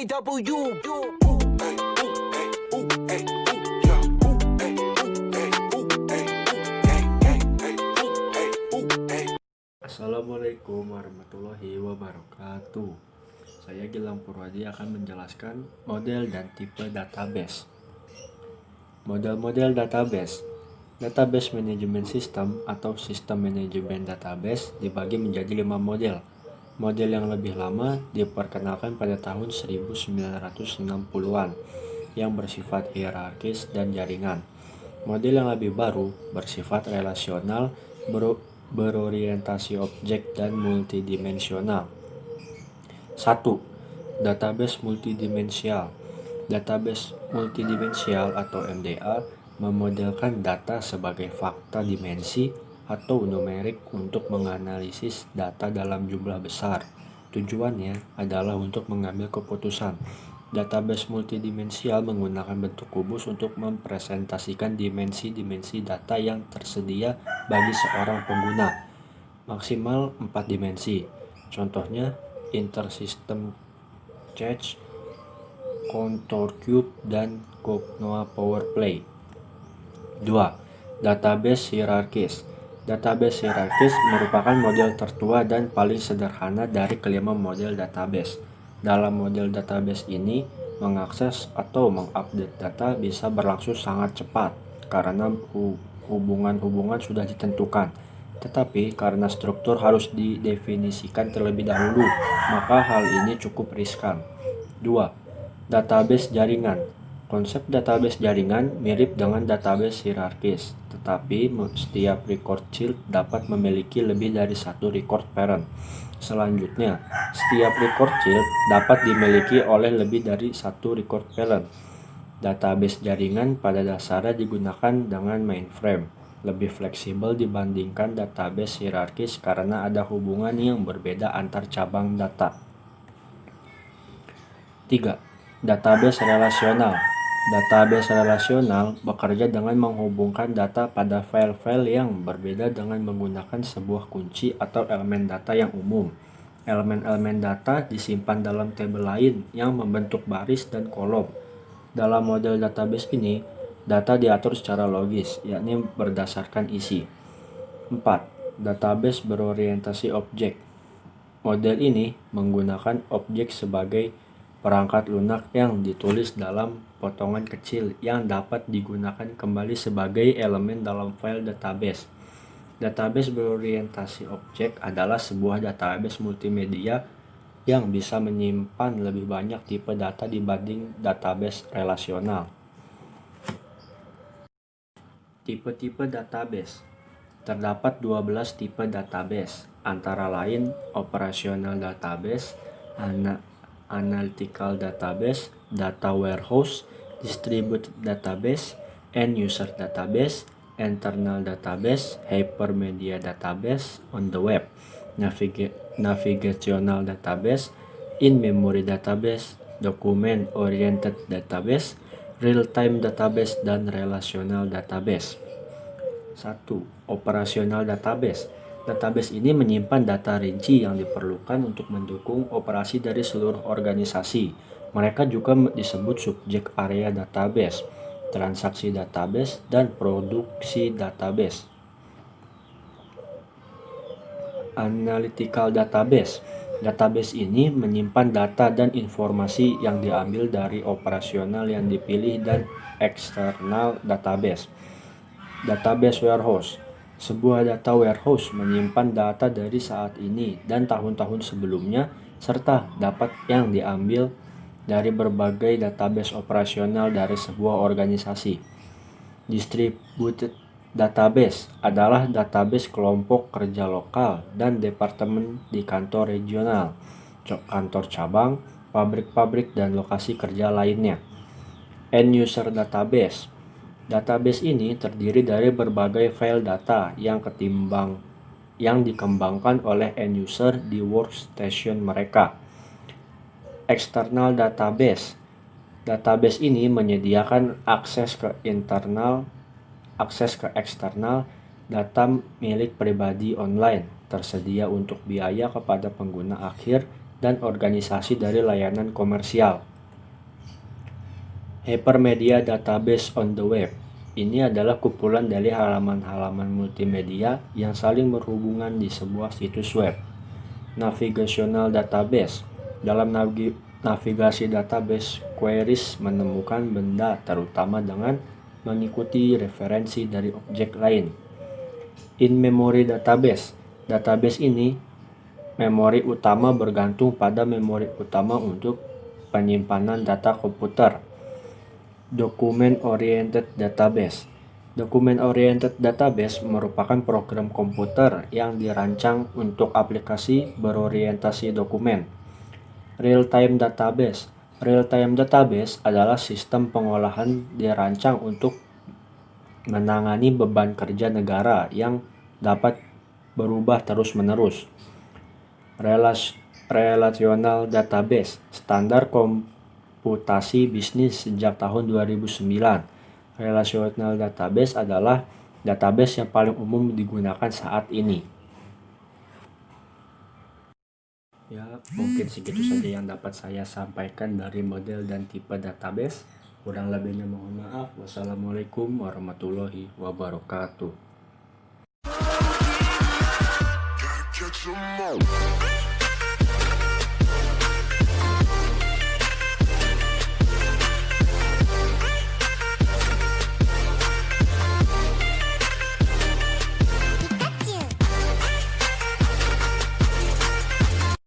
Assalamualaikum warahmatullahi wabarakatuh. Saya Gilang Purwadi akan menjelaskan model dan tipe database. Model-model database. Database manajemen sistem atau sistem manajemen database dibagi menjadi 5 model. Model yang lebih lama diperkenalkan pada tahun 1960-an yang bersifat hierarkis dan jaringan. Model yang lebih baru bersifat relasional, berorientasi objek dan multidimensional. 1. Database multidimensial. Database multidimensial atau MDA memodelkan data sebagai fakta dimensi atau numerik untuk menganalisis data dalam jumlah besar. Tujuannya adalah untuk mengambil keputusan. Database multidimensial menggunakan bentuk kubus untuk mempresentasikan dimensi-dimensi data yang tersedia bagi seorang pengguna, maksimal 4 dimensi. Contohnya Intersystem Cache, Contour Cube, dan Cognoa Power Play. 2. Database hierarkis. Database hierarkis merupakan model tertua dan paling sederhana dari kelima model database. Dalam model database ini, mengakses atau mengupdate data bisa berlangsung sangat cepat karena hubungan-hubungan sudah ditentukan. Tetapi karena struktur harus didefinisikan terlebih dahulu, maka hal ini cukup riskan. 2. Database jaringan. Konsep database jaringan mirip dengan database hierarkis, tetapi setiap record child dapat memiliki lebih dari satu record parent. Selanjutnya, setiap record child dapat dimiliki oleh lebih dari satu record parent. Database jaringan pada dasarnya digunakan dengan mainframe, lebih fleksibel dibandingkan database hierarkis karena ada hubungan yang berbeda antar cabang data. 3. Database relasional. Database relasional bekerja dengan menghubungkan data pada file-file yang berbeda dengan menggunakan sebuah kunci atau elemen data yang umum. Elemen-elemen data disimpan dalam tabel lain yang membentuk baris dan kolom. Dalam model database ini, data diatur secara logis, yakni berdasarkan isi. 4. Database berorientasi objek. Model ini menggunakan objek sebagai perangkat lunak yang ditulis dalam potongan kecil yang dapat digunakan kembali sebagai elemen dalam file database. Database berorientasi objek adalah sebuah database multimedia yang bisa menyimpan lebih banyak tipe data dibanding database relasional. Tipe-tipe database. Terdapat 12 tipe database, antara lain operational database, analytical database, data warehouse, distributed database, end user database, internal database, hypermedia database on the web, navigational database, in-memory database, document oriented database, real-time database, dan relational database. 1. Operational database. Database ini menyimpan data rinci yang diperlukan untuk mendukung operasi dari seluruh organisasi. Mereka juga disebut subjek area database, transaksi database, dan produksi database. Analytical database. Database ini menyimpan data dan informasi yang diambil dari operasional yang dipilih dan eksternal database. Database warehouse. Sebuah data warehouse menyimpan data dari saat ini dan tahun-tahun sebelumnya serta dapat yang diambil dari berbagai database operasional dari sebuah organisasi. Distributed database adalah database kelompok kerja lokal dan departemen di kantor regional, kantor cabang, pabrik-pabrik, dan lokasi kerja lainnya. End user database. Database ini terdiri dari berbagai file data yang dikembangkan oleh end user di workstation mereka. External database. Database ini menyediakan akses ke eksternal data milik pribadi online, tersedia untuk biaya kepada pengguna akhir dan organisasi dari layanan komersial. Hypermedia Database on the Web. Ini adalah kumpulan dari halaman-halaman multimedia yang saling berhubungan di sebuah situs web. Navigational Database. Dalam navigasi database, queries menemukan benda terutama dengan mengikuti referensi dari objek lain. In-memory database. Database ini, memori utama bergantung pada memori utama untuk penyimpanan data komputer. Document-oriented database. Document-oriented database merupakan program komputer yang dirancang untuk aplikasi berorientasi dokumen. Real-time database. Real-time database adalah sistem pengolahan dirancang untuk menangani beban kerja negara yang dapat berubah terus-menerus. Relational database. Standar komputasi bisnis sejak tahun 2009. Relational database adalah database yang paling umum digunakan saat ini. Ya, mungkin segitu saja yang dapat saya sampaikan dari model dan tipe database. Kurang lebihnya mohon maaf. Wassalamualaikum warahmatullahi wabarakatuh.